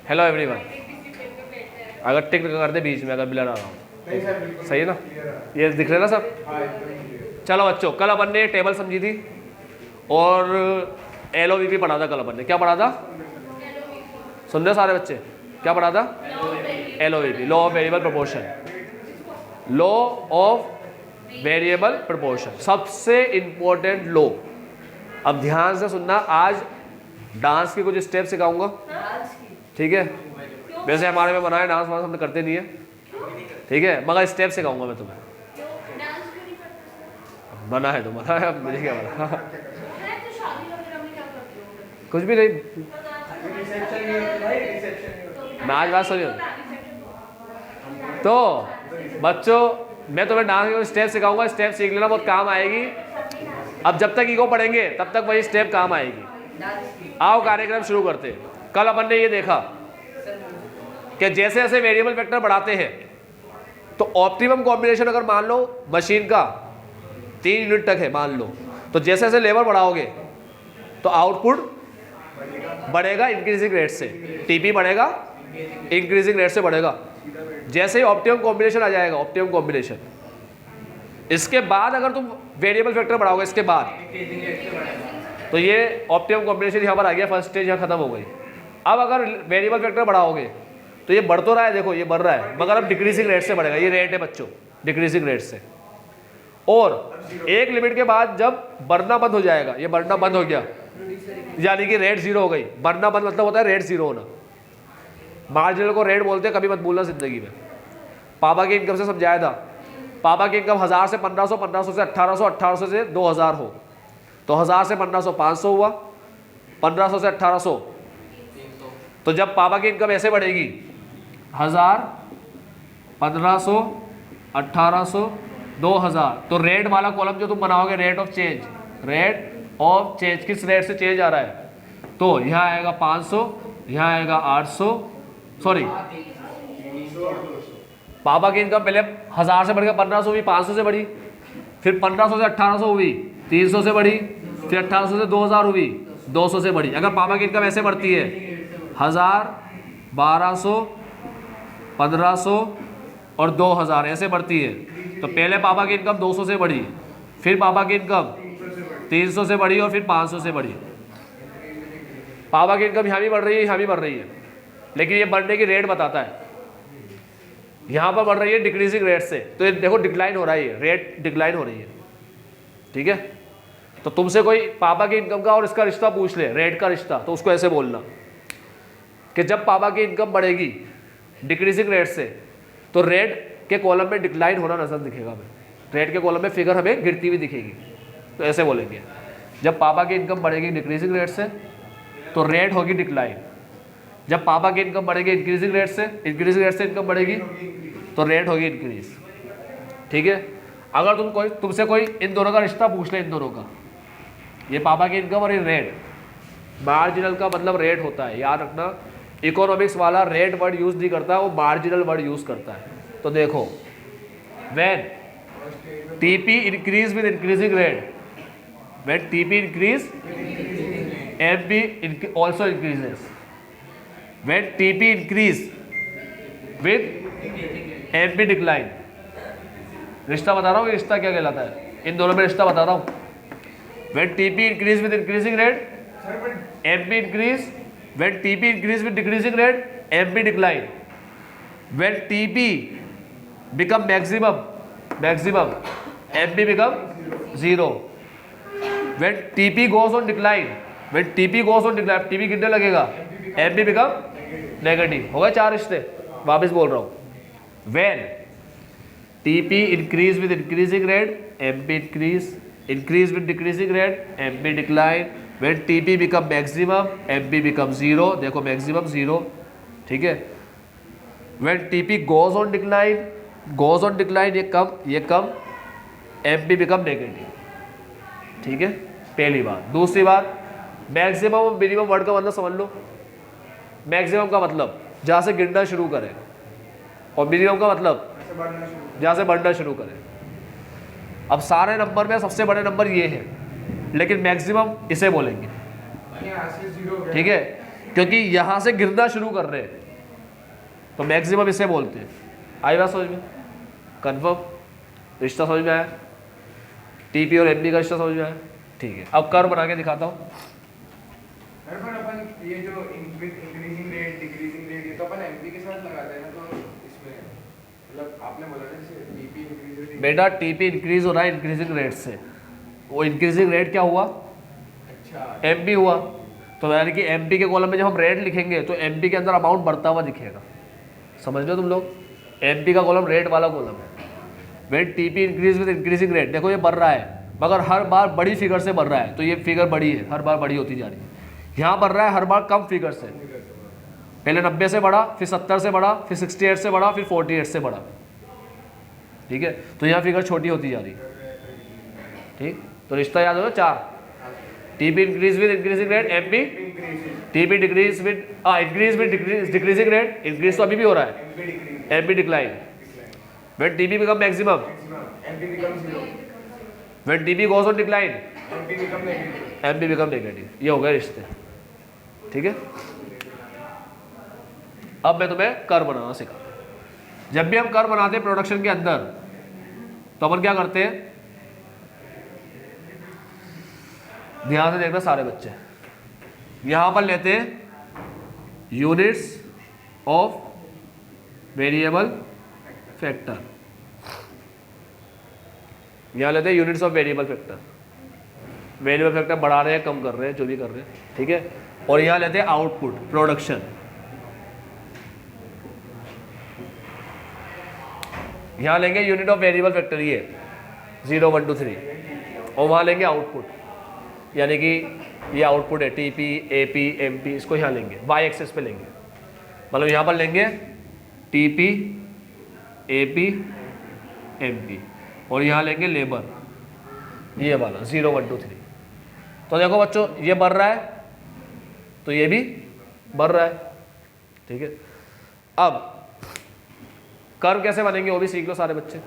Hello everyone. अगर टिक कर दे बीच में, अगर ब्लर आ रहा हूँ सही है ना, ये दिख रहा है ना सब। चलो बच्चों, कल अपन ने टेबल समझी थी और LOVP पढ़ा था। कल अपन ने क्या पढ़ा था, सुन रहे सारे बच्चे? क्या पढ़ा था? LOVP, law of variable proportion. Law of variable proportion सबसे इंपॉर्टेंट लॉ। अब ध्यान से सुनना, आज डांस के कुछ स्टेप सिखाऊंगा, ठीक है? वैसे हमारे में मना है, डांस वांस हम करते नहीं है, ठीक है? मगर स्टेप सिखाऊंगा मैं तुम्हें। मना है तो मना है, अब मुझे क्या मना। कुछ भी नहीं, मैं आज बात सुनिए। तो बच्चों, मैं तुम्हें डांस के स्टेप सिखाऊंगा, स्टेप सीख लेना, बहुत काम आएगी। अब जब तक ईगो पढ़ेंगे तब तक वही स्टेप काम आएगी। आओ कार्यक्रम शुरू करते हैं। कल अपन ने ये देखा कि जैसे जैसे वेरिएबल वेक्टर बढ़ाते हैं तो ऑप्टिमम कॉम्बिनेशन अगर मान लो मशीन का 3 यूनिट तक है मान लो, तो जैसे जैसे लेवल बढ़ाओगे तो आउटपुट बढ़ेगा इंक्रीजिंग रेट से। टीपी बढ़ेगा इंक्रीजिंग रेट से बढ़ेगा। जैसे ही ऑप्टिमम कॉम्बिनेशन आ जाएगा, ऑप्टिमम कॉम्बिनेशन, इसके बाद अगर तुम वेरिएबल फैक्टर बढ़ाओगे इसके बाद, तो ये ऑप्टिमम कॉम्बिनेशन यहाँ पर आ गया, फर्स्ट स्टेज यहाँ खत्म हो गई। अब अगर वेरिएबल फैक्टर बढ़ाओगे तो ये बढ़ तो रहा है, देखो ये बढ़ रहा है, मगर अब डिक्रीजिंग रेट से बढ़ेगा। ये रेट है बच्चों, डिक्रीजिंग रेट से। और एक लिमिट के बाद जब बढ़ना बंद हो जाएगा, ये बढ़ना बंद हो गया यानी कि रेट जीरो हो गई। बढ़ना बंद मतलब होता है रेट जीरो होना। मार्जिनल को रेट बोलते हैं, कभी मत भूलना जिंदगी में। पापा की इनकम से समझाया था, पापा की इनकम 1000 से 1500, 1500 से 1800, 1800 से 2000 हो, तो 1000 से 1500 500 हुआ, 1500 से 1800। तो जब पापा की इनकम ऐसे बढ़ेगी 1000, 1500, 1800, 2000, तो रेट वाला कॉलम जो तुम बनाओगे, rate of change, rate of change, किस रेट से चेंज आ रहा है, तो यहाँ आएगा 500, यहाँ आएगा 800, सॉरी पापा की इनकम पहले 1000 से बढ़कर 1500 हुई, 500 से बढ़ी, फिर 1500 से 1800 हुई, 300 से बढ़ी, फिर 1800 से 2000 हुई, 200 से बढ़ी। अगर पापा की इनकम ऐसे बढ़ती है 1000, 1200, 1500 और 2000 ऐसे बढ़ती है, तो पहले पापा की इनकम 200 से बढ़ी, फिर पापा की इनकम 300 से बढ़ी और फिर 500 से बढ़ी। पापा की इनकम यहाँ भी बढ़ रही है, यहाँ भी बढ़ रही है, लेकिन ये बढ़ने की रेट बताता है। यहाँ पर बढ़ रही है डिक्रीजिंग रेट से, तो ये देखो डिक्लाइन हो रहा है, रेट डिक्लाइन हो रही है, ठीक है? तो तुमसे कोई पापा की इनकम का और इसका रिश्ता पूछ ले, रेट का रिश्ता, तो उसको ऐसे बोलना कि जब पापा की इनकम बढ़ेगी डिक्रीजिंग रेट से, तो रेट के कॉलम में डिक्लाइन होना नजर दिखेगा हमें, रेट के कॉलम में फिगर हमें गिरती हुई दिखेगी। तो ऐसे बोलेंगे, जब पापा की इनकम बढ़ेगी डिक्रीजिंग रेट से तो रेट होगी डिक्लाइन, जब पापा की इनकम बढ़ेगी इंक्रीजिंग रेट से, इंक्रीजिंग रेट से इनकम बढ़ेगी तो रेट होगी इंक्रीज, ठीक है? अगर तुमसे कोई इन दोनों का रिश्ता पूछ ले, इन दोनों का, ये पापा की इनकम और ये रेट, मार्जिनल का मतलब रेट होता है, याद रखना। इकोनॉमिक्स वाला रेट वर्ड यूज नहीं करता, वो मार्जिनल वर्ड यूज करता है। तो देखो, when TP increase with increasing rate, when TP increase MP also increases, when TP increase with MP decline। रिश्ता बता रहा हूँ, रिश्ता क्या कहलाता है, इन दोनों में रिश्ता बता रहा हूँ। when TP increase with increasing rate, MP increase, when TP increase with decreasing rate, MP decline, when TP become maximum, MP become zero, when TP goes on decline, when TP goes on decline, TP गिरने लगेगा, MP become negative. हो गए 4 रिश्ते, वापस बोल रहा हूँ। When TP increase with increasing rate, MP increase with decreasing rate, MP decline, when TP become maximum, MP become zero, देखो maximum 0, ठीक है? When TP goes on decline, ये कम, MP become नेगेटिव, ठीक है? पहली बात। दूसरी बात, मैक्सिमम और मिनिमम वर्ड का मतलब समझ लो। मैक्सिमम का मतलब जहाँ से गिरना शुरू करें, और मिनिमम का मतलब जहाँ से बढ़ना शुरू करें। अब सारे नंबर में सबसे बड़े नंबर ये है, लेकिन मैक्सिमम इसे बोलेंगे, ठीक है? क्योंकि यहां से गिरना शुरू कर रहे हैं, तो मैक्सिमम इसे बोलते हैं। आई बात समझ में? कन्फर्म? रिश्ता समझ में आया? टीपी और एमपी का रिश्ता समझ में आया? ठीक है, अब कर्व बना के दिखाता हूँ। अपन ये जो इंक्रीजिंग रेट डिक्रीजिंग रेट ये तो अपन एमपी के साथ लगाते हैं ना, तो इसमें मतलब आपने बोला ना जैसे टीपी इंक्रीज, बेटा टीपी इंक्रीज हो रहा है इंक्रीजिंग रेट से, वो इंक्रीजिंग रेट क्या हुआ? अच्छा एमपी हुआ। तो यानी कि एमपी के कॉलम में जब हम रेट लिखेंगे तो एमपी के अंदर अमाउंट बढ़ता हुआ दिखेगा। समझ लो तुम लोग, एमपी का कॉलम रेट वाला कॉलम है। Wait TP increase with increasing rate, देखो ये बढ़ रहा है मगर हर बार बड़ी फिगर से बढ़ रहा है, तो ये फिगर बड़ी है, हर बार बड़ी होती जा रही है। यहाँ बढ़ रहा है हर बार कम फिगर से, पहले 90 से बढ़ा, फिर 70 से बढ़ा, फिर 68 से बढ़ा, फिर 48 से बढ़ा। ठीक है, तो यहाँ फिगर छोटी होती जा रही है। ठीक, तो रिश्ता याद हो 4, TP increase with increasing rate, MP TP decrease with increase with decreasing rate, increase तो अभी भी हो रहा है, MP decline. When TP become maximum, MP become zero, when TP goes on decline, MP become negative, MP become negative. ये हो गए रिश्ते। ठीक है, अब मैं तुम्हें कर्व बनाना सिखाता हूं। जब भी हम कर्व बनाते हैं प्रोडक्शन के अंदर, तो अपन क्या करते हैं, ध्यान से देखना सारे बच्चे, यहां पर लेते हैं यूनिट्स ऑफ वेरिएबल फैक्टर, यहां लेते हैं units of variable factor. Variable factor बढ़ा रहे हैं कम कर रहे हैं जो भी कर रहे हैं, ठीक है। और यहां लेते हैं आउटपुट प्रोडक्शन, यहां लेंगे यूनिट ऑफ वेरिएबल फैक्टर ये 0 1 2 3, और वहां लेंगे आउटपुट, यानी कि ये आउटपुट है टीपी एपी एमपी, इसको यहाँ लेंगे वाई एक्सेस पे लेंगे, मतलब यहाँ पर लेंगे टीपी एपी एमपी, और यहाँ लेंगे लेबर ये वाला 0 1 2 3। तो देखो बच्चों ये बढ़ रहा है तो ये भी बढ़ रहा है, ठीक है। अब कर्व कैसे बनेंगे वो भी सीख लो सारे बच्चे।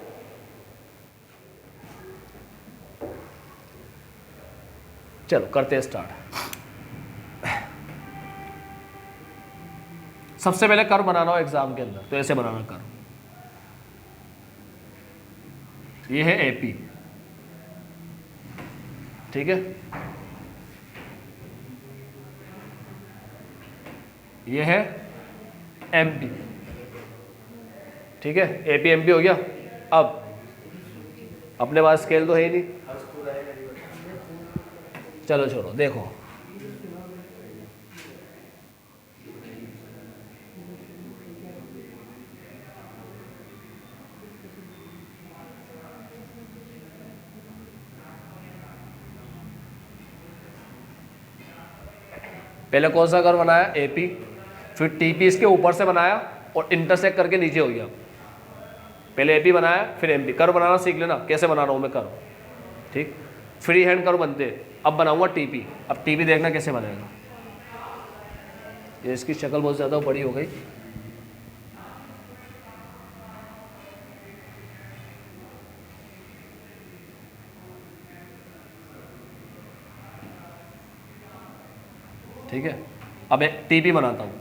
चलो करते हैं स्टार्ट। सबसे पहले कर्व बनाना हो एग्जाम के अंदर तो ऐसे बनाना कर्व, ये है एपी, ठीक है, ये है एमपी, ठीक है, एपी एमपी हो गया। अब अपने पास स्केल तो है ही नहीं, चलो छोड़ो, देखो पहले कौन सा कर्व बनाया, एपी, फिर टीपी इसके ऊपर से बनाया और इंटरसेक्ट करके नीचे हो गया। पहले एपी बनाया फिर एमपी। कर्व बनाना सीख लेना कैसे बना रहा हूं मैं कर्व, ठीक। फ्री हैंड कर्व बनते हैं। अब बनाऊंगा टीपी। अब टीपी देखना कैसे बनेगा। ये इसकी शक्ल बहुत ज़्यादा बड़ी हो गई, ठीक है। अब एक टीपी बनाता हूँ।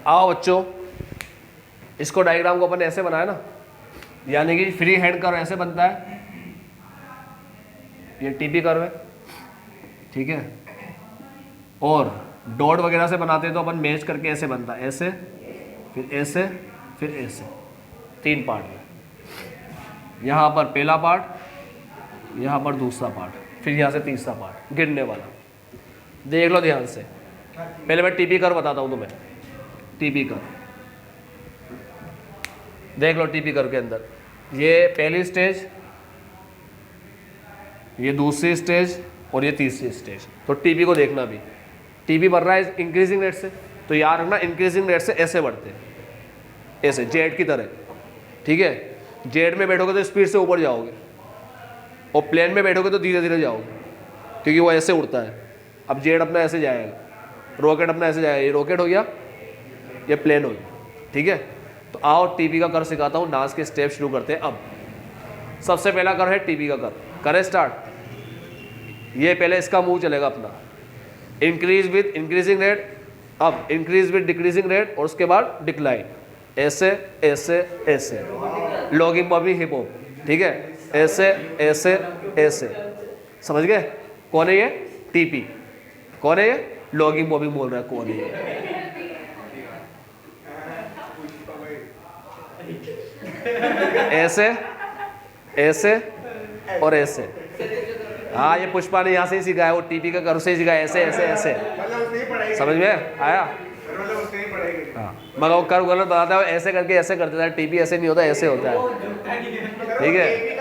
आओ बच्चों, इसको डायग्राम को अपन ऐसे बनाया ना, यानी कि फ्री हैंड कर्व ऐसे बनता है, ये टीपी कर्व है, ठीक है। और डॉट वगैरह से बनाते हैं तो अपन मैच करके ऐसे बनता है, ऐसे फिर ऐसे फिर ऐसे, 3 पार्ट में। यहाँ पर पहला पार्ट, यहाँ पर दूसरा पार्ट, फिर यहाँ से तीसरा पार्ट गिरने वाला। देख लो ध्यान से, पहले मैं टीपी कर्व बताता हूँ तुम्हें। टीपी कर्व, देख लो टीपी कर्व के अंदर ये पहली स्टेज, ये दूसरी स्टेज और ये तीसरी स्टेज। तो टीपी को देखना भी, टीपी बढ़ रहा है इंक्रीजिंग रेट से, तो याद रखना इंक्रीजिंग रेट से ऐसे बढ़ते हैं, ऐसे जेट की तरह, ठीक है। जेट में बैठोगे तो स्पीड से ऊपर जाओगे और प्लेन में बैठोगे तो धीरे धीरे जाओगे, क्योंकि वो ऐसे उड़ता है। अब जेट अपना ऐसे जाएगा, रॉकेट अपना ऐसे जाएगा, ये रॉकेट हो गया, ये प्लेन हो गया, ठीक है। तो आओ टीपी का कर सिखाता हूँ, डांस के स्टेप शुरू करते हैं। अब सबसे पहला कर है टीपी का कर, करें स्टार्ट। ये पहले इसका मुंह चलेगा अपना, इंक्रीज विद इंक्रीजिंग रेट, अब इंक्रीज विद डिक्रीजिंग रेट और उसके बाद डिक्लाइन, ऐसे ऐसे ऐसे, लॉगिंग बॉबिंग हिप हॉप, ठीक है, ऐसे ऐसे ऐसे, समझ गए। कौन है ये? टीपी। कौन है ये? लॉगिंग बॉबिंग बोल रहा है, कौन है ये? ऐसे ऐसे और ऐसे। हाँ, ये पुष्पा ने यहाँ से ही सीखा है, वो टीपी का कर्व से ही सीखा है, ऐसे ऐसे ऐसे, समझ में आया? हाँ, मगर वो कर्व गलत बताता है, ऐसे करके ऐसे करते हैं, टीपी ऐसे नहीं होता, ऐसे होता है, ठीक है।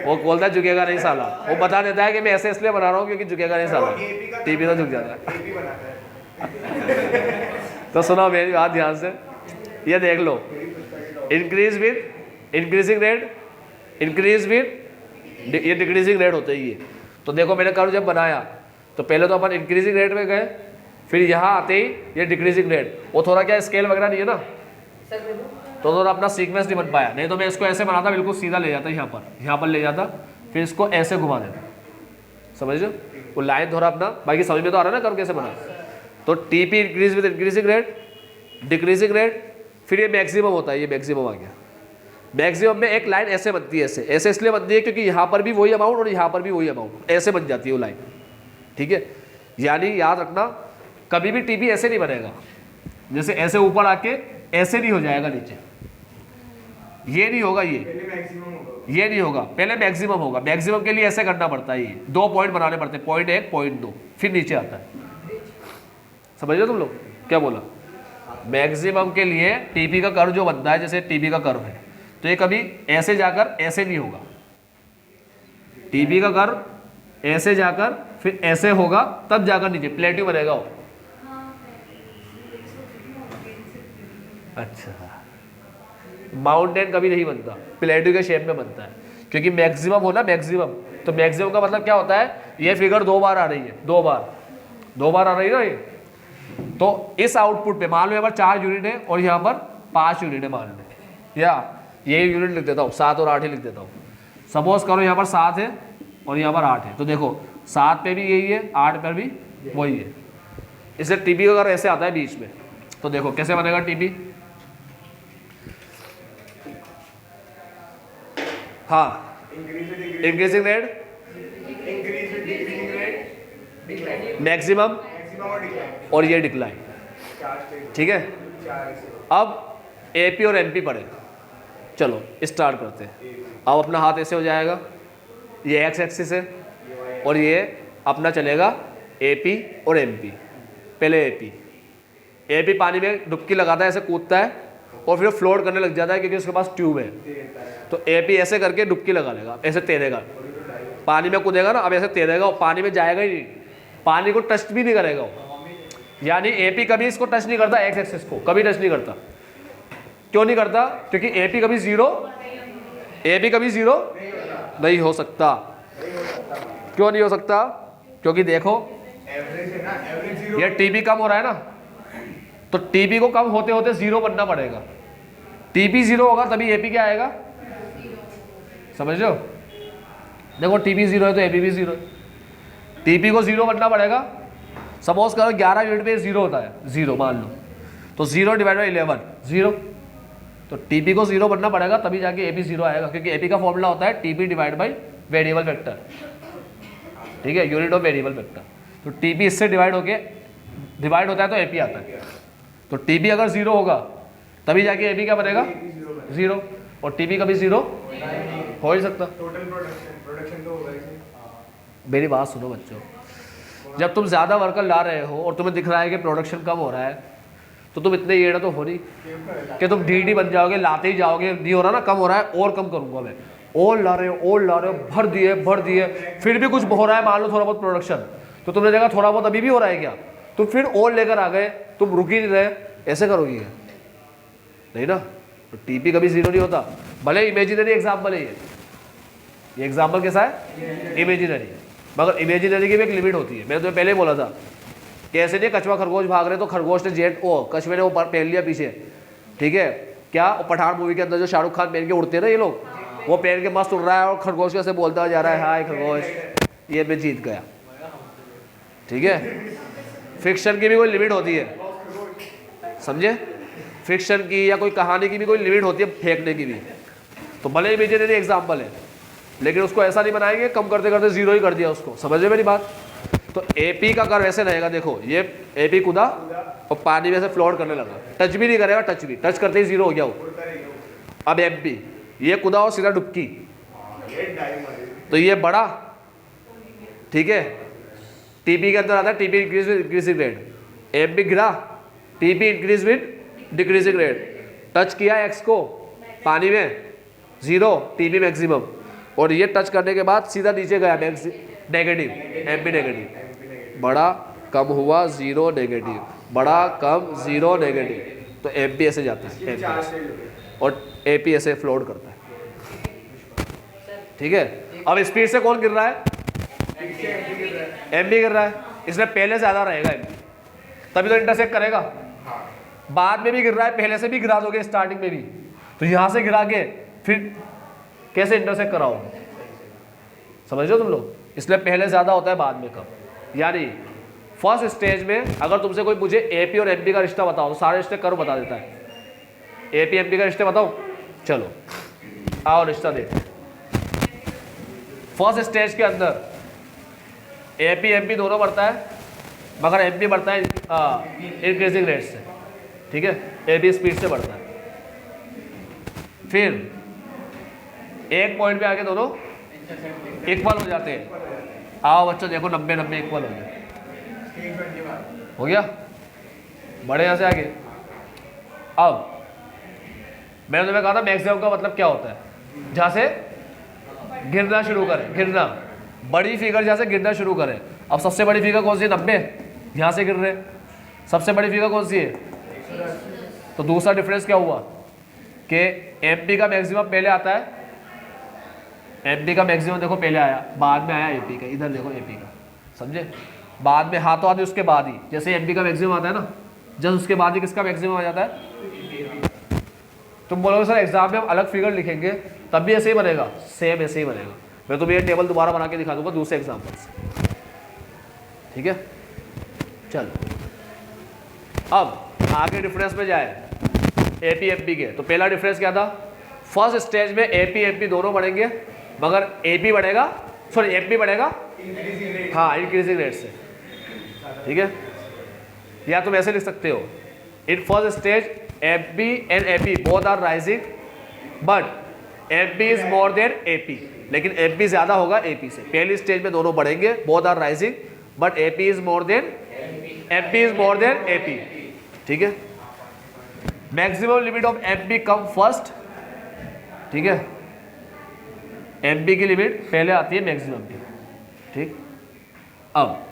वो बोलता है झुकेगा नहीं साला, वो बता देता है कि मैं ऐसे इसलिए बना रहा हूँ क्योंकि झुकेगा नहीं साला, टीपी तो झुक जाता है। तो सुनो मेरी बात ध्यान से, ये देख लो, increase with increasing rate, increase with ये डिक्रीजिंग रेट होता है ये। तो देखो मैंने कर्व जब बनाया तो पहले तो अपन इंक्रीजिंग रेट में गए, फिर यहाँ आते ही ये डिक्रीजिंग रेट, वो थोड़ा क्या स्केल वगैरह नहीं है ना, तो थोड़ा अपना सीक्वेंस नहीं बन पाया। नहीं तो मैं इसको ऐसे बनाता, बिल्कुल सीधा ले जाता, यहाँ पर ले जाता, फिर इसको ऐसे घुमा देता, समझ लो वो लाइन थोड़ा अपना, बाकी समझ में तो आ रहा है ना कर्व कैसे बना। तो TP increase with increasing rate, decreasing rate, फिर ये मैक्सिमम होता है, ये मैक्सिमम आ गया। मैक्सिमम में एक लाइन ऐसे बनती है, ऐसे ऐसे इसलिए बनती है क्योंकि यहाँ पर भी वही अमाउंट और यहाँ पर भी वही अमाउंट, ऐसे बन जाती है वो लाइन, ठीक है। यानी याद रखना कभी भी टीपी ऐसे नहीं बनेगा, जैसे ऐसे ऊपर आके ऐसे नहीं हो जाएगा नीचे, ये नहीं होगा, ये नहीं होगा, पहले मैक्सिमम होगा। मैक्सिमम के लिए ऐसे करना पड़ता है, ये 2 पॉइंट बनाने पड़ते हैं, पॉइंट 1 पॉइंट 2, फिर नीचे आता है, समझ लो तुम लोग क्या बोला। मैक्सिमम के लिए टीपी का कर्व जो बनता है, जैसे टीपी का कर्व है तो ये कभी ऐसे जाकर ऐसे नहीं होगा, टीपी का कर्व ऐसे जाकर फिर ऐसे होगा, तब जाकर नीचे प्लेट्यू बनेगा वो। अच्छा, माउंटेन कभी नहीं बनता, प्लेट्यू के शेप में बनता है, क्योंकि मैक्सिमम हो ना, मैक्सिमम, तो मैक्सिमम का मतलब क्या होता है, ये फिगर 2 बार आ रही है, 2 बार आ रही है ना ये। तो इस आउटपुट पे मान लो यहाँ पर 4 यूनिट है और यहाँ पर 5 यूनिट है मान लो, या ये यूनिट लिख देता हूँ, 7 और 8 ही लिख देता हूँ। सपोज करो यहाँ पर 7 है और यहाँ पर 8 है, तो देखो 7 पे भी यही है, 8 पर भी वही है, इसलिए टीपी का अगर ऐसे आता है बीच में, तो देखो कैसे बनेगा टीपी। हाँ, इंक्रीजिंग रेट, मैक्सिमम और ये डिक्लाइन, ठीक है। अब एपी और एमपी पढ़े, चलो स्टार्ट करते हैं। अब अपना हाथ ऐसे हो जाएगा, ये एक्स एक्सिस है और ये अपना चलेगा एपी और एमपी। पहले एपी पानी में डुबकी लगाता है, ऐसे कूदता है और फिर फ्लोट करने लग जाता है क्योंकि उसके पास ट्यूब है। तो एपी ऐसे करके डुबकी लगा लेगा, ऐसे तैरेगा, पानी में कूदेगा ना, अब ऐसे तैरेगा और पानी में जाएगा ही नहीं, पानी को टच भी नहीं करेगा वो। यानी एपी कभी इसको टच नहीं करता, एक्स एक्सिस को कभी टच नहीं करता। क्यों नहीं करता? क्योंकि एपी कभी जीरो नहीं हो सकता। क्यों नहीं हो सकता? क्योंकि देखो ये टीपी कम हो रहा है ना, तो टीपी को कम होते होते 0 बनना पड़ेगा। टीपी 0 होगा तभी एपी क्या आएगा, समझ लो। देखो टीपी 0 है तो एपी भी 0 है, टीपी को 0 बनना पड़ेगा। सपोज करो 11 यूनिट पे 0 होता है, 0 मान लो, तो 0 डिवाइड बाई 11 0, तो टीपी को 0 बनना पड़ेगा तभी जाके एपी 0 आएगा, क्योंकि एपी का फॉर्मूला होता है TP divide by variable vector, ठीक है, यूनिट ऑफ वेरिएबल वेक्टर। तो टीपी इससे डिवाइड होता है तो एपी आता है। तो टीपी अगर 0 होगा तभी जाके एपी क्या बनेगा, 0, और टीपी कभी 0 हो ही सकता। प्रोडक्शन तो होगा इसे। मेरी बात सुनो बच्चों, जब तुम ज़्यादा वर्कर ला रहे हो और तुम्हें दिख रहा है कि प्रोडक्शन कम हो रहा है, तो तुम इतने येड़ा तो हो नहीं कि तुम डी बन जाओगे, लाते ही जाओगे, नहीं हो रहा ना, कम हो रहा है और कम करूंगा मैं, और ला रहे हो भर दिए, फिर भी कुछ हो रहा है, मान लो थोड़ा बहुत प्रोडक्शन, तो तुमने देखा थोड़ा बहुत अभी भी हो रहा है क्या, तुम फिर और लेकर आ गए, तुम रुक ही नहीं रहे, ऐसे करोगी क्या? नहीं ना। तो टीपी कभी जीरो नहीं होता, भले इमेजिनरी एग्जाम्पल है ये एग्जाम्पल कैसा है, इमेजिनरी, मगर इमेजिनरी की भी एक लिमिट होती है। मैंने तुम्हें पहले ही बोला था कि ऐसे नहीं कछुआ खरगोश भाग रहे तो खरगोश ने कछुए ने वो पहन लिया पीछे, ठीक है क्या, पठान मूवी के अंदर जो शाहरुख खान पहन के उड़ते हैं ना ये लोग, वो पहन के मस्त उड़ रहा है और खरगोश कैसे बोलता जा रहा है, हाय खरगोश, ये मैं जीत गया। ठीक है, फिक्शन की भी कोई लिमिट होती है, समझे, फिक्शन की या कोई कहानी की भी कोई लिमिट होती है फेंकने की भी। तो भले इमेजिनरी एग्जाम्पल है, लेकिन उसको ऐसा नहीं बनाएंगे कम करते करते जीरो ही कर दिया उसको, समझ रहे मेरी बात। तो एपी का कर वैसे रहेगा, देखो ये एपी कूदा और पानी में से फ्लोट करने लगा, टच भी नहीं करेगा, टच करते ही जीरो हो गया वो। अब एमपी ये कूदा और सीधा डुबकी, तो ये बड़ा, ठीक है, टीपी के अंदर आता है टीपी इंक्रीजिंग रेट, एमपी गिरा, TP increase with decreasing rate, touch किया एक्स को पानी में जीरो, टीपी मैक्सिमम, और ये टच करने के बाद सीधा नीचे गया नेगेटिव, एमपी नेगेटिव, बड़ा कम हुआ जीरो नेगेटिव, बड़ा कम जीरो नेगेटिव, तो एमपी ऐसे जाता है और एपी ऐसे फ्लोट करता है। ठीक है, अब स्पीड से कौन गिर रहा है, एमपी गिर रहा है, इसलिए पहले से ज़्यादा रहेगा एमपी, तभी तो इंटरसेक्ट करेगा। बाद में भी गिर रहा है, पहले से भी गिरा दोगे स्टार्टिंग में भी, तो यहाँ से गिरा के फिर कैसे इंटरसेक्ट कराओगे, समझ रहे हो तुम लोग, इसलिए पहले ज़्यादा होता है बाद में कम। यानी फर्स्ट स्टेज में अगर तुमसे कोई मुझे एपी और एमपी का रिश्ता बताओ तो सारे रिश्ते कर्व बता देता है। एपी एमपी का रिश्ते बताओ, चलो आओ रिश्ता देखो। फर्स्ट स्टेज के अंदर एपी एमपी दोनों बढ़ता है, मगर एमपी बढ़ता है इंक्रीजिंग रेट से, ठीक है, एपी स्पीड से बढ़ता है। फिर एक पॉइंट पे आके दोनों इक्वल हो जाते हैं। आओ बच्चों देखो 90-90 इक्वल हो गए, हो गया, बड़े यहाँ से आगे। अब मैंने तुम्हें कहा था मैक्सिमम का मतलब क्या होता है, जहाँ से गिरना शुरू करें, गिरना, बड़ी फिगर जहाँ से गिरना शुरू करें। अब सबसे बड़ी फिगर कौन सी है, 90, यहाँ से गिर रहे, सबसे बड़ी फिगर कौन सी है, तो दूसरा डिफरेंस क्या हुआ कि एमपी का मैक्सिमम पहले आता है, एमपी का मैक्सिमम देखो पहले आया, बाद में आया एपी का, इधर देखो एपी का, समझे, बाद में हाथों हाथ उसके बाद ही, जैसे एमपी का मैक्सिमम आता है ना, जब उसके बाद ही किसका मैक्सिमम आ जाता है। तुम बोलोगे सर एग्जाम में हम अलग फिगर लिखेंगे तब भी ऐसे ही बनेगा, सेम ऐसे ही बनेगा। मैं तुम्हें ये टेबल दोबारा बना के दिखा दूंगा दूसरे एग्जाम्पल से, ठीक है। चलो अब आगे डिफरेंस में जाए एपी एमपी के, तो पहला डिफरेंस क्या था, फर्स्ट स्टेज में एपी एमपी दोनों बढ़ेंगे, मगर एपी बढ़ेगा, सॉरी एमपी बढ़ेगा हाँ इंक्रीजिंग रेट से, ठीक है। या तुम ऐसे लिख सकते हो, in first stage MP and AP both are rising but MP is more than AP, लेकिन एमपी ज्यादा होगा एपी से। पहली स्टेज में दोनों बढ़ेंगे, both are rising but AP is more than AP, ठीक है। Maximum limit of MP come first, ठीक है, एमपी की लिमिट पहले आती है मैक्सिमम की, ठीक। अब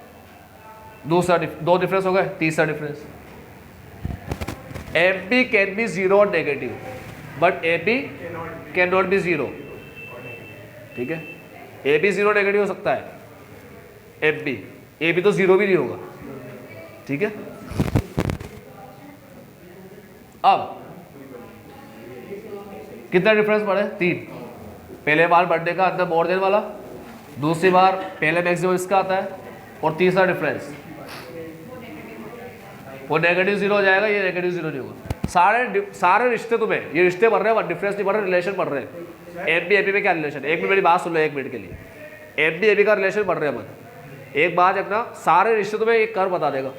दूसरा दो डिफरेंस हो गए, तीसरा difference, MP can be zero और negative but AP can not be zero, ठीक है। एपी जीरो नेगेटिव हो सकता है, एपी तो जीरो भी नहीं होगा, ठीक है। अब कितना डिफरेंस पड़े, 3, पहले बार बढ़ने का अंदर मोर देन वाला, दूसरी बार पहले मैक्सिमम इसका आता है, और तीसरा डिफरेंस वो नेगेटिव जीरो हो जाएगा, ये नेगेटिव जीरो नहीं होगा। सारे रिश्ते तुम्हें ये रिश्ते बढ़ रहे हैं, डिफरेंस नहीं बढ़ रहे, रिलेशन बढ़ रहे हैं। एमपी एपी में क्या रिलेशन है, एक मिनट मेरी बात सुन लो, एक मिनट के लिए, एमपी एपी का रिलेशन बढ़ रहे हैं अपन, एक बात रखना, सारे रिश्ते तुम्हें एक कर बता देगा,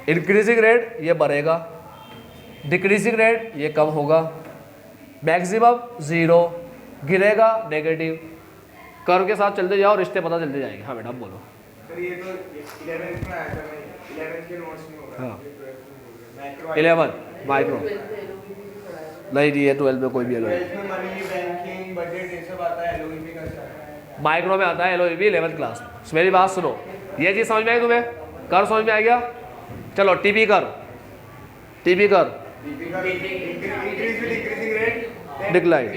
इंक्रीजिंग रेट ये बढ़ेगा, डिक्रीजिंग रेट ये कम होगा, मैक्सिमम जीरो, गिरेगा नेगेटिव, कर्व के साथ चलते जाओ, रिश्ते पता चलते जाएंगे। हाँ मैडम बोलो। सर ये तो 11th में आया था, 11th के नोट्स में होगा, हाँ मैक्रो 11 माइक्रो नहीं जी, ये 12 में कोई भी एलओ में मनी बैंकिंग बजट ये सब आता है, एलओबी का सब माइक्रो में आता है एलओ 11th क्लास। मेरी बात सुनो, ये चीज़ समझ में आई तुम्हें? कर समझ में आ गया? चलो टीपी कर, टीपी कर, increase with decreasing rate, decline,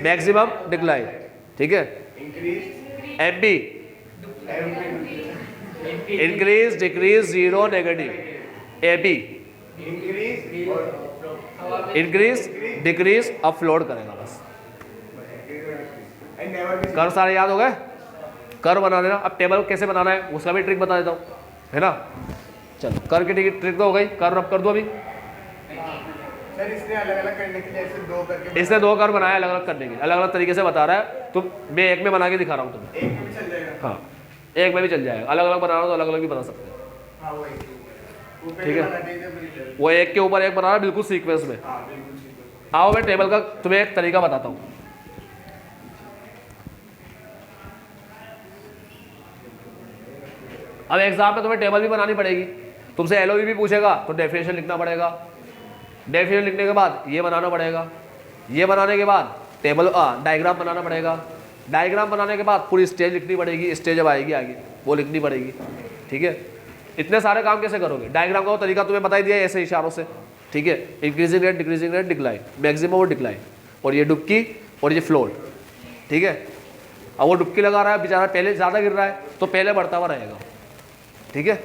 maximum decline, ठीक है। Increase MP increase decrease zero negative, AP increase और इंक्रीज डिक्रीज अपलोड करेगा बस। एंड नेवर बी कर सारे याद हो गए? कर बना देना। अब टेबल कैसे बनाना है उसका भी ट्रिक बता देता हूँ, है ना। चलो कर की ट्रिक तो हो गई, कर रब कर दो अभी। सर इसने अलग अलग करने के लिए ऐसे दो करके इसने 2 कर बनाया अलग अलग करने के, अलग अलग तरीके से बता रहा है। तुम मैं एक में बना के दिखा रहा हूँ तुम्हें। एक में भी चल जाएगा। हाँ एक में भी चल जाएगा, अलग अलग बनाना हो तो अलग अलग भी बना सकते हैं। हाँ वो एक के ऊपर ठीक है। बनाना चाहिए फिर वो एक के ऊपर एक बनाना बिल्कुल सीक्वेंस में। हाँ बिल्कुल ठीक आओ मैं टेबल का तुम्हें एक तरीका बताता हूँ। अब एग्जाम में तुम्हें टेबल भी बनानी पड़ेगी, तुमसे एलओवी भी पूछेगा तो डेफिनेशन लिखना पड़ेगा। डेफिनेशन लिखने के बाद ये बनाना पड़ेगा, ये बनाने के बाद टेबल डायग्राम बनाना पड़ेगा। डायग्राम बनाने के बाद पूरी स्टेज लिखनी पड़ेगी, स्टेज जब आएगी आगे वो लिखनी पड़ेगी, ठीक है। इतने सारे काम कैसे करोगे? डायग्राम का वो तरीका तुम्हें बता ही दिया ऐसे इशारों से, ठीक है। Increasing rate, decreasing rate, decline, maximum और डिक्लाइन, और ये डुबकी और ये फ्लोट, ठीक है। अब वो डुबकी लगा रहा है बेचारा, पहले ज़्यादा गिर रहा है तो पहले बढ़ता हुआ रहेगा, ठीक है।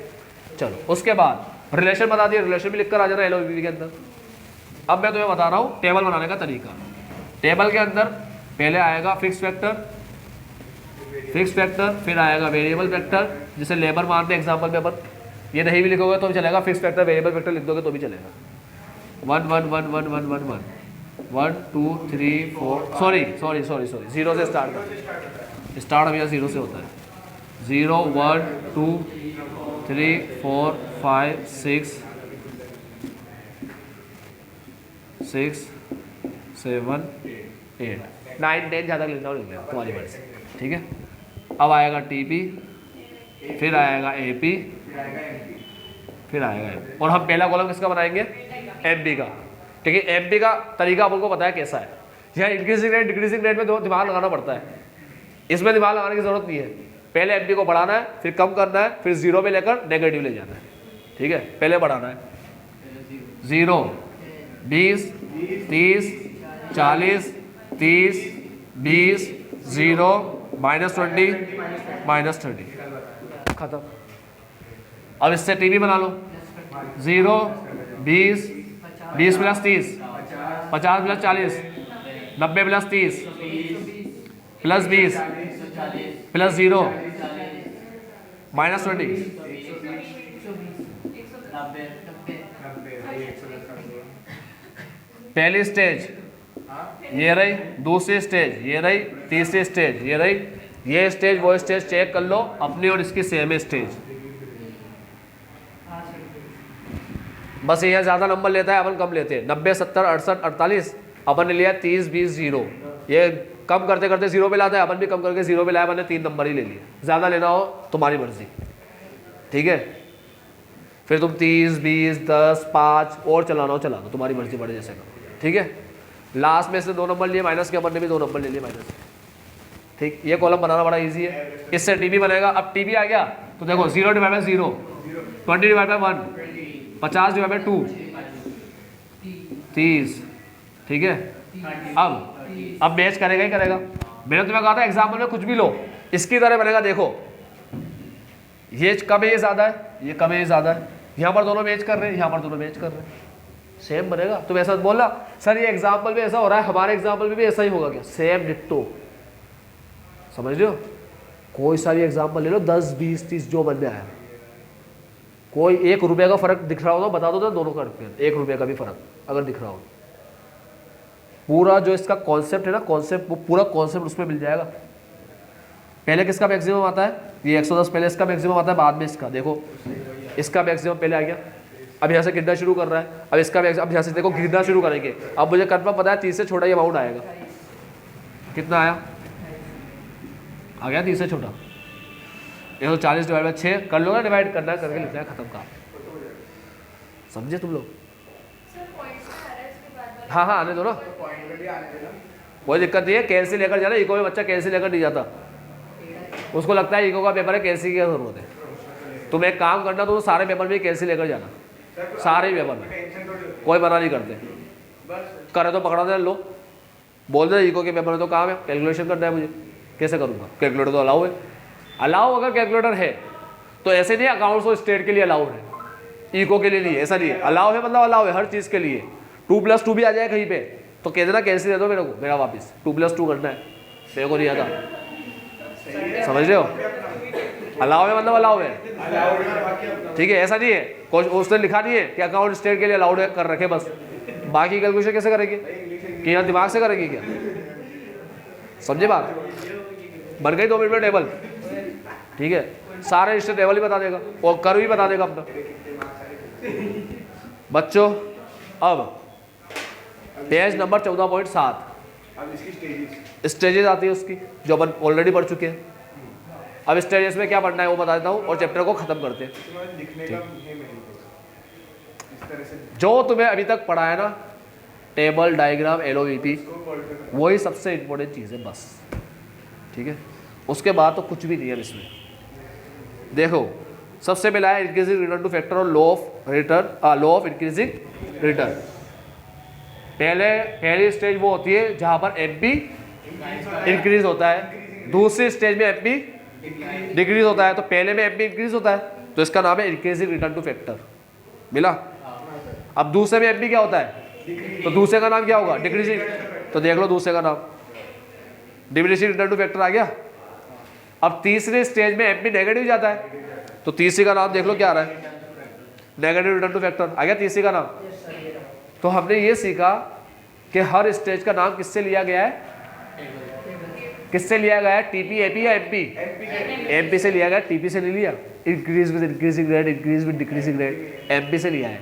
चलो उसके बाद रिलेशन बता दिए, रिलेशन भी लिख कर आ जाना एलओवी के अंदर। अब मैं तुम्हें बता रहा हूँ टेबल बनाने का तरीका। टेबल के अंदर पहले आएगा फिक्स फैक्टर, फिक्स फैक्टर, फिर आएगा वेरिएबल फैक्टर, जिसे लेबर मानते हैं एग्जाम्पल में अपन। ये नहीं भी लिखोगे तो भी चलेगा, फिक्स फैक्टर वेरिएबल फैक्टर लिख दोगे तो भी चलेगा। 1 1 1 1 1 1 1 1 2 3 4 सॉरी 0 से स्टार्ट हमेशा 0 से होता है। 0 1 2 3 4 5 6 6 7 8 9 10 ज़्यादा लिखना हो लिख लेना तुम्हारी मर्जी, ठीक है। अब आएगा टीपी, फिर आएगा एपी, फिर आएगा एम। और हम पहला कॉलम किसका बनाएंगे? एमपी का, ठीक है। एमपी का तरीका आपको पता है कैसा है। यहाँ इंक्रीजिंग रेट डिक्रीजिंग रेट में दो दिमाग लगाना पड़ता है, इसमें दिमाग लगाने की जरूरत नहीं है। पहले एमपी को बढ़ाना है, फिर कम करना है, फिर 0 पे लेकर नेगेटिव ले जाना है, ठीक है। पहले बढ़ाना है 0 20 30 40 30 20 0 -20 -30 खत्म। अब इससे टीवी बना लो। 0 20 20 + 30 50 + 40 90 + 30 + 20 + 0 -20 पहली स्टेज ये रही, दूसरी स्टेज ये रही, तीसरी स्टेज ये रही। ये स्टेज वो स्टेज चेक कर लो अपनी और इसकी सेम है स्टेज। बस ये ज़्यादा नंबर लेता है, अपन कम लेते हैं। 90 70 68 48 अपन ने लिया 30 20 0। ये कम करते करते 0 पे लाता है, अपन भी कम करके 0 पे लाया, अपन ने 3 नंबर ही ले लिए। ज़्यादा लेना हो तुम्हारी मर्जी, ठीक है। फिर तुम 30 20 10 5 और चलाना हो चला दो, तुम्हारी मर्जी बढ़े जैसे करो, ठीक है। लास्ट में से 2 नंबर लिए माइनस के, अपन ने भी 2 नंबर ले लिए माइनस, ठीक। ये कॉलम बनाना बड़ा इजी है। इससे टीबी बनेगा। अब टीबी आ गया तो देखो 0 / 0 20 / 1 50 / 2 30, ठीक है। अब मैच करेगा ही करेगा। मैंने तुम्हें कहा था एग्जाम्पल में कुछ भी लो इसकी तरह बनेगा। देखो ये कम है, ये ज़्यादा है, ये कम है, ये ज़्यादा है। यहाँ पर दोनों मैच कर रहे हैं, यहाँ पर दोनों मैच कर रहे हैं, सेम बनेगा। तुम ऐसा बोलना सर ये एग्जाम्पल में ऐसा हो रहा है, हमारे एग्जाम्पल में भी ऐसा ही होगा क्या? सेम डिट्टो, समझ रहे हो। कोई सा भी एग्जाम्पल ले लो 10 20 30 जो मन में आया। कोई 1 रुपये का फर्क दिख रहा हो तो बता दो, तो दोनों का 1 रुपये का भी फर्क अगर दिख रहा हो। पूरा जो इसका कॉन्सेप्ट है ना, कॉन्सेप्ट, वो पूरा कॉन्सेप्ट उसमें मिल जाएगा। पहले किसका मैक्सिमम आता है? ये 110 पहले इसका मैक्सिमम आता है, बाद में इसका। देखो इसका मैक्सिमम पहले आ गया, अब यहाँ से गिरना शुरू कर रहा है। अब इसका मैक्सिमम, अब यहाँ से देखो गिरना शुरू करेंगे। अब मुझे कंफर्म पता है 30 से छोटा ये अमाउंट आएगा। कितना आया? आ गया 30 से छोटा। 140 / 6 कर लो ना, डिवाइड करना है, करके लिखना है, खत्म काम। समझे तुम लोग? हाँ हाँ आने दो ना, पॉइंट पे भी आने देना। कोई दिक्कत नहीं है। कैलसी लेकर जाना, इको में बच्चा कैलसी लेकर नहीं जाता, उसको लगता है इको का पेपर है कैलसी की क्या जरूरत है। तुम एक काम करना, तो सारे पेपर में कैलसी लेकर जाना, सारे पेपर में, टेंशन थोड़ी होती कोई मना नहीं करते। है। बस करे तो पकड़ा दे, लो बोल दे इको के पेपर में तो काम है, कैलकुलेशन करना है मुझे, कैसे करूँगा? कैलकुलेटर तो अलाउ है। अलाउ अगर कैलकुलेटर है तो ऐसे नहीं अकाउंट्स और स्टेट के लिए अलाउ है, इको के लिए नहीं है, ऐसा नहीं है। अलाउ है मतलब अलाउ है हर चीज़ के लिए। 2+2 भी आ जाए कहीं पे तो कह देना कैसे दे दो मेरे को, मेरा वापस 2+2 करना है, मेरे को नहीं आता। समझ रहे हो? अलाउ है मतलब अलाउ है, ठीक है। ऐसा नहीं है कुछ उसने लिखा नहीं है कि अकाउंट स्टेट के लिए अलाउड कर रखे बस, बाकी कैलकुलेशन कैसे करेंगे कि यहाँ दिमाग से करेंगे क्या? समझे बात? बन गई 2 मिनट में टेबल, ठीक है। सारे स्टेट टेबल ही बता देगा और कर भी बता देगा अपना। बच्चों अब पेज नंबर 14.7 अब इसकी स्टेजेस आती है उसकी, जो अपन ऑलरेडी पढ़ चुके हैं। अब स्टेजेस में क्या पढ़ना है वो बता देता हूँ और चैप्टर को खत्म करते हैं। लिखने का ये मेन इस तरह से जो तुम्हें अभी तक पढ़ा है ना, टेबल, डायग्राम, LOVP, इसको कॉल करना। वही सबसे इम्पोर्टेंट चीज़ है बस, ठीक है। उसके बाद तो कुछ भी नहीं है इसमें। देखो सबसे पहला है इंक्रीजिंग रिटर्न टू फैक्टर और लॉ ऑफ इंक्रीजिंग रिटर्न। पहली स्टेज वो होती है जहाँ पर MP इंक्रीज होता है, दूसरी स्टेज में MP डिक्रीज होता है। तो पहले में MP इंक्रीज होता है तो इसका नाम है इंक्रीजिंग रिटर्न टू फैक्टर, मिला। अब दूसरे में MP क्या होता है तो दूसरे का नाम क्या होगा? डिक्रीजिंग। तो देख लो दूसरे का नाम डिमिनिशिंग रिटर्न टू फैक्टर आ गया। अब तीसरे स्टेज में MP नेगेटिव जाता है तो तीसरी का नाम देख लो क्या आ रहा है, नेगेटिव रिटर्न टू फैक्टर आ गया तीसरी का नाम। तो हमने ये सीखा कि हर स्टेज का नाम किससे लिया गया है, किससे लिया गया है? TP, AP या MP? MP से लिया गया, TP से नहीं लिया। Increase with increasing rate, increase with decreasing rate, MP से लिया है।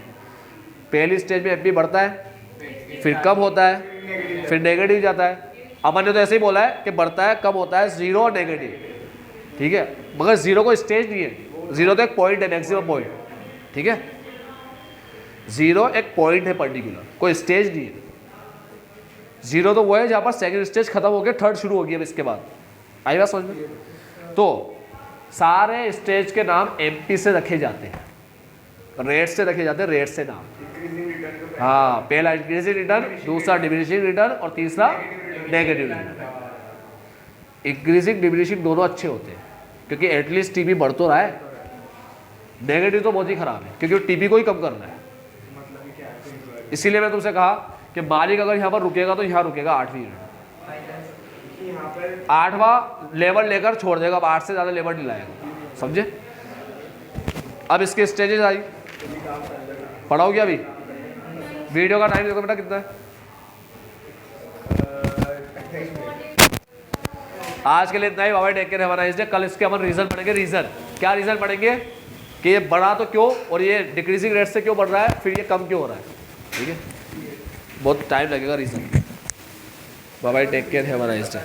पहली स्टेज में MP बढ़ता है, फिर कम होता है, फिर नेगेटिव जाता है। अपन ने तो ऐसे ही बोला है कि बढ़ता है, कम होता है, 0 और नेगेटिव, ठीक है। मगर 0 को स्टेज नहीं है, 0 तो एक पॉइंट है, मैक्सिमम पॉइंट, ठीक है। 0 एक पॉइंट है पर्टिकुलर, कोई स्टेज नहीं है। 0 तो वो है जहाँ पर सेकंड स्टेज खत्म हो गया, थर्ड शुरू हो गया इसके बाद। आई बात समझ में? तो सारे स्टेज के नाम MP से रखे जाते हैं, रेट से रखे जाते हैं, रेट से नाम। हाँ, पहला इंक्रीजिंग रिटर्न, दूसरा डिमिनिशिंग रिटर्न और तीसरा नेगेटिव रिटर्न। इंक्रीजिंग डिमिनिशिंग दोनों अच्छे होते हैं क्योंकि एटलीस्ट TP बढ़ तो रहा है। नेगेटिव तो बहुत ही खराब है क्योंकि TP को ही कम करना है। इसीलिए मैं तुमसे कहा कि मालिक अगर यहाँ पर रुकेगा तो यहाँ रुकेगा 8वीं यूनिट, 8वां लेवल लेकर छोड़ देगा, अब 8 से ज़्यादा लेवल नहीं लाएगा, समझे? अब इसके स्टेजेस आई, पढ़ाओगे अभी? वीडियो का टाइम देखो बेटा कितना है। आज के लिए इतना ही। बाबा take care, have a nice day. कल इसके अपन रीजन पढ़ेंगे। रीजन क्या? रीजन पढ़ेंगे कि ये बढ़ा तो क्यों और ये डिक्रीजिंग रेट से क्यों बढ़ रहा है, फिर ये कम क्यों हो रहा है, ठीक है। बहुत टाइम लगेगा रीजन। बाबा take care, have a nice day.